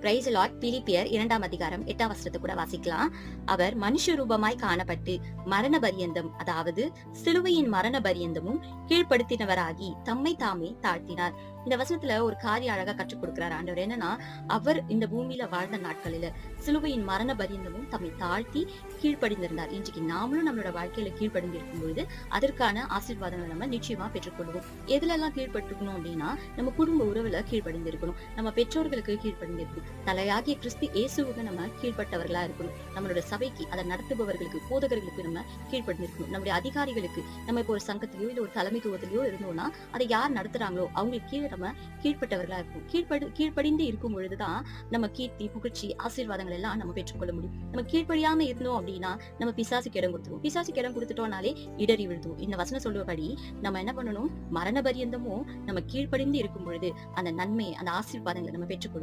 Price Lord. பிலிப்பியர் 2ஆம் அதிகாரம் 8ஆம் வசனத்தை கூட வாசிக்கலாம். அவர் மனுஷ ரூபமாய் காணப்பட்டு மரண பரியந்தம், அதாவது சிலுவையின் மரண பரியந்தமும் கீழ்ப்படுத்தினவராகி தம்மை தாமே தாழ்த்தினார். இந்த வசனத்துல ஒரு காரியம் அழகா கற்றுக் கொடுக்கிறார் ஆண்டவர். என்னன்னா, அவர் இந்த பூமியில வாழ்ந்த நாட்களில சிலுவையின் மரண பரியந்தமும் தம்மை தாழ்த்தி கீழ்ப்படிந்திருந்தார். இன்றைக்கு நாமளும் நம்மளோட வாழ்க்கையில கீழ்ப்படிந்திருக்கும் பொழுது அதற்கான ஆசீர்வாதங்களை நம்ம நிச்சயமா பெற்றுக்கொள்வோம். எதுல எல்லாம் கீழ்பட்டுக்கணும் அப்படின்னா, நம்ம குடும்ப உறவுல கீழ்ப்படிந்திருக்கணும், நம்ம பெற்றோர்களுக்கு கீழ்ப்படிந்திருக்கணும், தலையாகிய கிறிஸ்து இயேசுவுக்கு நம்ம கீழ்ப்பட்டவர்களா இருக்கணும், நம்மளோட சபைக்கு அதை நடத்துபவர்களுக்கு போதகர்களுக்கு நம்ம கீழ்ப்படிந்திருக்கணும், நம்முடைய அதிகாரிகளுக்கு. நம்ம இப்போ ஒரு சங்கத்திலயோ இல்ல ஒரு தலைமைத்துவத்திலயோ இருந்தோம்னா அதை யார் நடத்துறாங்களோ அவங்களுக்கு கீழே நம்ம கீழ்ப்பட்டவர்களா இருக்கும். கீழ்ப்படிந்து இருக்கும் பொழுதுதான் நம்ம கீர்த்தி, புகழ்ச்சி, ஆசீர்வாதங்கள் எல்லாம் நம்ம பெற்றுக்கொள்ள முடியும். நம்ம கீழ்ப்படியாம இருந்தோம் அப்படின்னா நம்ம பிசாசுக்கு இடம் கொடுத்துருவோம். பிசாசுக்கு இடம் கொடுத்துட்டோம்னாலே இடறி விழுதுவோம். இந்த வசனம் சொல்லுவபடி நம்ம என்ன பண்ணணும், மரண பரியந்தமும் நம்ம கீழ்ப்படிந்து இருக்கும் பொழுது அந்த நன்மை, அந்த ஆசீர்வாதங்களை நம்ம பெற்றுக்கொள்வோம்.